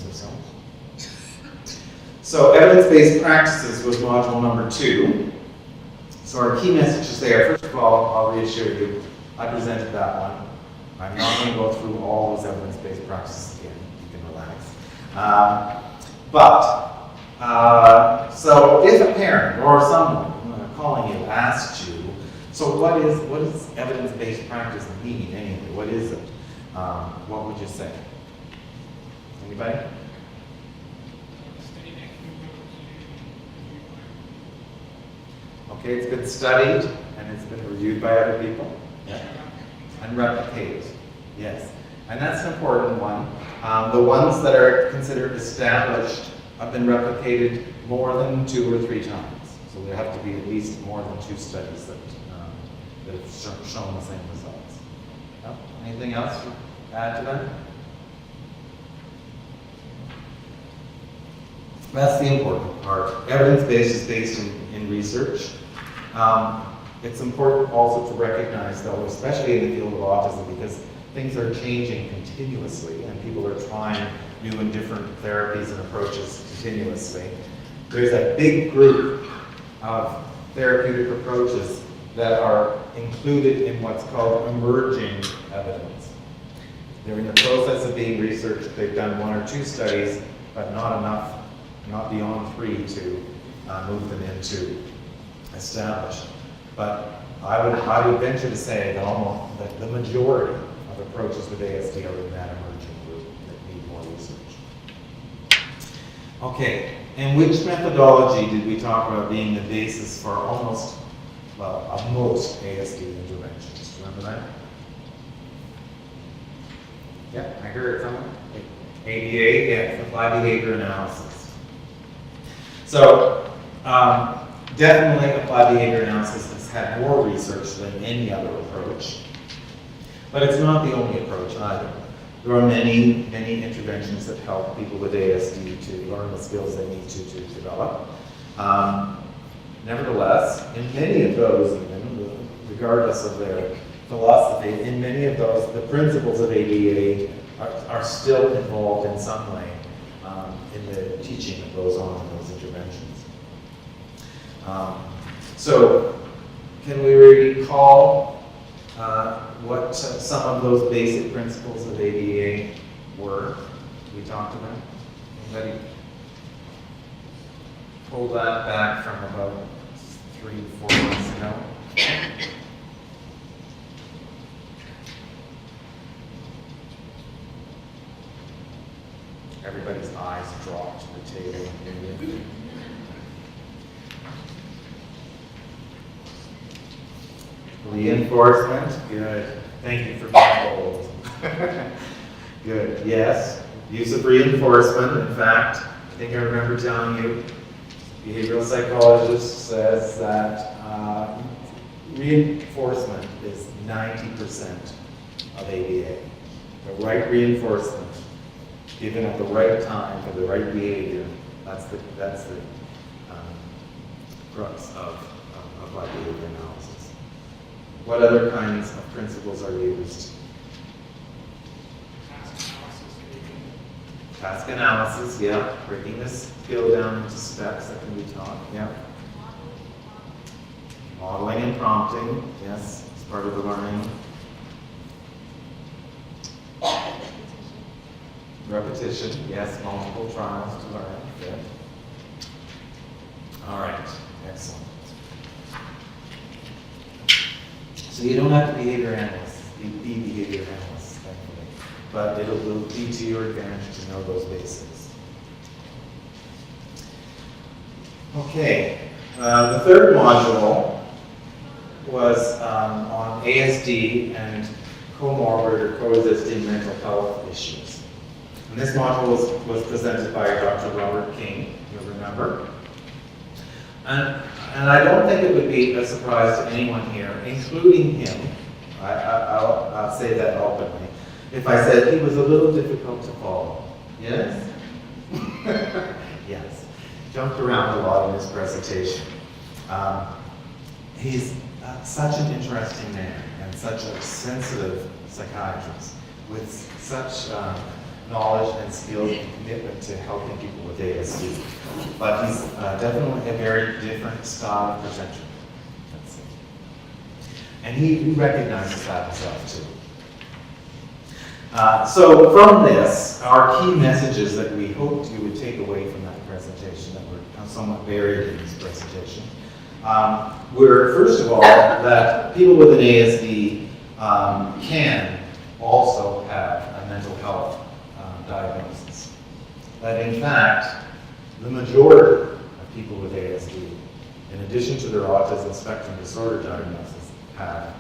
or so. So evidence-based practices was module number 2. So our key messages there, first of all, I'll reassure you, I presented that one. I'm not going to go through all those evidence-based practices again. You can relax. So if a parent or someone calling you asked you, so what does evidence-based practice mean anyway? What is it? What would you say? Anybody? Okay, it's been studied and it's been reviewed by other people. Yeah. And replicated. Yes. And that's an important one. The ones that are considered established have been replicated more than 2 or 3 times. So there have to be at least more than 2 studies that have shown the same results. No? Anything else to add to that? That's the important part. Evidence-based is based in research. It's important also to recognize, though, especially in the field of autism, because things are changing continuously and people are trying new and different therapies and approaches continuously. There's a big group of therapeutic approaches that are included in what's called emerging evidence. They're in the process of being researched. They've done 1 or 2 studies, but not enough, not beyond 3 to move them into established. But I would venture to say that the majority of approaches with ASD are in that emerging group that need more research. Okay, and which methodology did we talk about being the basis for most ASD interventions? Remember that? Yeah, I heard it somewhere. ABA, yeah, applied behavior analysis. So, definitely applied behavior analysis has had more research than any other approach. But it's not the only approach either. There are many, many interventions that help people with ASD to learn the skills they need to develop. Nevertheless, in many of those, even, regardless of their philosophy, in many of those, the principles of ABA are still involved in some way in the teaching that goes on in those interventions. So, can we recall what some of those basic principles of ABA were? We talked about. Anybody pull that back from about 3 to 4 months ago? Everybody's eyes dropped to the table. Reinforcement, good. Thank you for being bold. Good, yes. Use of reinforcement. In fact, I think I remember telling you, behavioral psychologist says that reinforcement is 90% of ABA. The right reinforcement, given at the right time for the right behavior, that's the crux of applied behavior analysis. What other kinds of principles are used? Task analysis, yeah. Breaking this skill down into steps that can be taught, yeah. Modeling and prompting, yes, it's part of the learning. Repetition, yes, multiple trials to learn, good. All right, excellent. So you don't have to be behavior analysts, be behavior analysts, thankfully. But it will be to your advantage to know those basics. Okay, the third module was on ASD and comorbid or coexisting mental health issues. And this module was presented by Dr. Robert King, you'll remember. And I don't think it would be a surprise to anyone here, including him, I'll say that openly, if I said he was a little difficult to follow. Yes? Yes. Jumped around a lot in his presentation. He's such an interesting man and such a sensitive psychiatrist with such knowledge and skills and commitment to helping people with ASD. But he's definitely a very different style of presenter. That's it. And he recognizes that himself too. So from this, our key messages that we hoped you would take away from that presentation, that were somewhat buried in this presentation, were first of all that people with an ASD can also have a mental health diagnosis. That in fact, the majority of people with ASD, in addition to their autism spectrum disorder diagnosis, have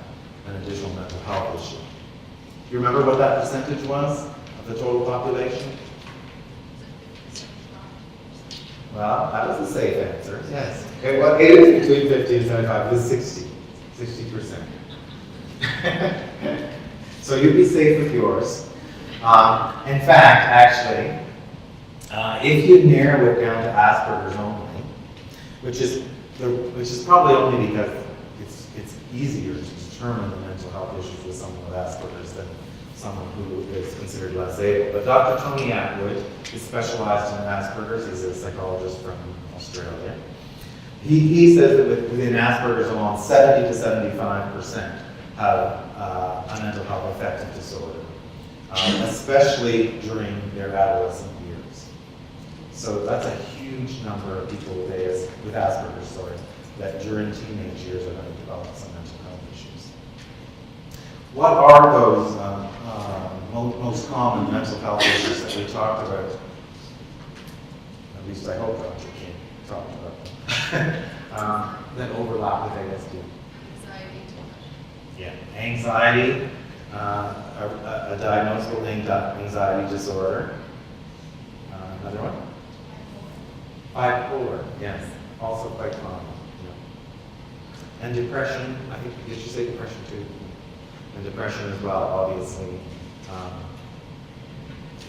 an additional mental health issue. Do you remember what that percentage was of the total population? Well, that was a safe answer, yes. Okay, well, it is between 50 and 75, it was 60%. So you'd be safe with yours. In fact, actually, if you narrow it down to Asperger's only, which is probably only because it's easier to determine the mental health issues with someone with Asperger's than someone who is considered less able. But Dr. Tony Atwood is specialized in Asperger's. He's a psychologist from Australia. He says that within Asperger's alone, 70 to 75% have a mental health affective disorder, especially during their adolescent years. So that's a huge number of people with Asperger's, that during teenage years are going to develop some mental health issues. What are those most common mental health issues that we talked about? At least I hope Dr. King talked about that overlap with ASD. Yeah, anxiety, a diagnosable anxiety disorder. Another one? Bipolar, yes, also quite common. Yeah. And depression, I think, did you say depression too? And depression as well, obviously,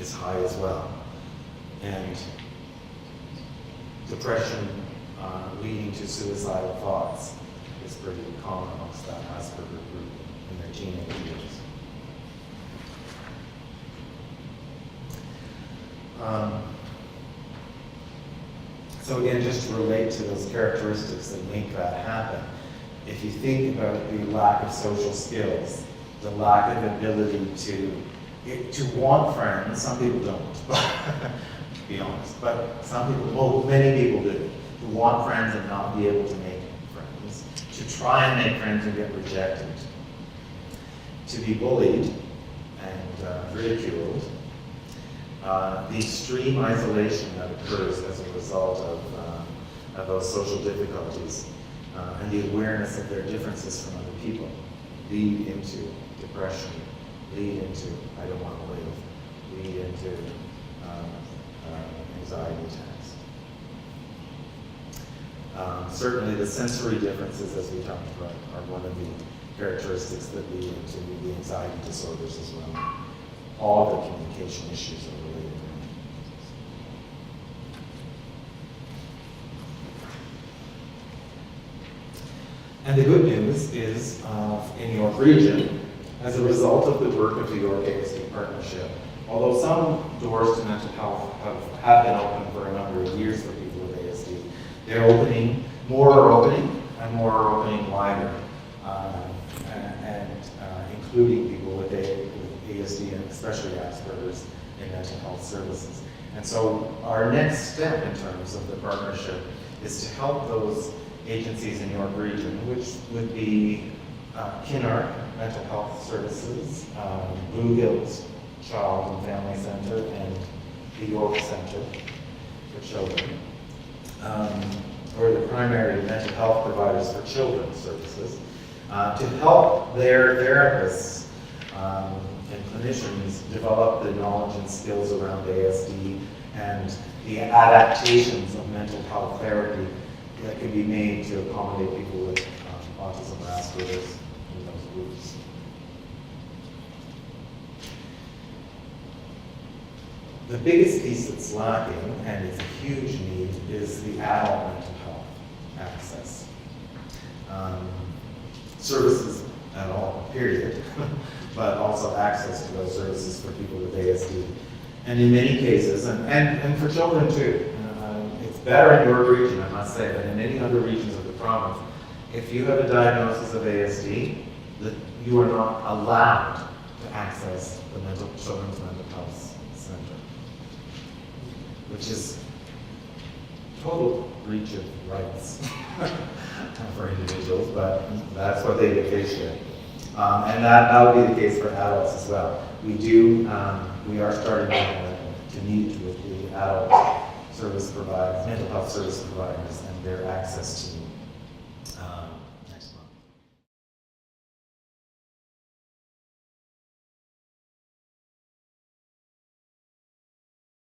is high as well. And depression leading to suicidal thoughts is pretty common amongst that Asperger group in their teenage years. So again, just to relate to those characteristics that make that happen, if you think about the lack of social skills, the lack of ability to want friends, some people don't, to be honest, but some people, well, many people do, who want friends and not be able to make friends, to try and make friends and get rejected, to be bullied and ridiculed, the extreme isolation that occurs as a result of those social difficulties, and the awareness of their differences from other people lead into depression, lead into I don't want to live, lead into anxiety attacks. Certainly the sensory differences, as we talked about, are one of the characteristics that lead into the anxiety disorders as well. All of the communication issues are related. And the good news is, in York Region, as a result of the work of the York ASD Partnership, although some doors to mental health have been open for a number of years for people with ASD, they're opening, more are opening, and more are opening wider, and including people with ASD and especially Asperger's in mental health services. And so our next step in terms of the partnership is to help those agencies in York Region, which would be Kinnar Mental Health Services, Blue Hills Child and Family Center, and the York Center for Children, or the primary mental health providers for children's services, to help their therapists and clinicians develop the knowledge and skills around ASD and the adaptations of mental health therapy that can be made to accommodate people with autism or Asperger's in those groups. The biggest piece that's lacking, and is a huge need, is the adult mental health access. Services at all, period, but also access to those services for people with ASD. And in many cases, and for children too, it's better in your region, I must say, than in any other regions of the province. If you have a diagnosis of ASD, you are not allowed to access the Children's Mental Health Center, which is total breach of rights for individuals, but that's what they should. And that will be the case for adults as well. We are starting to meet with the adult service providers, mental health service providers, and their access to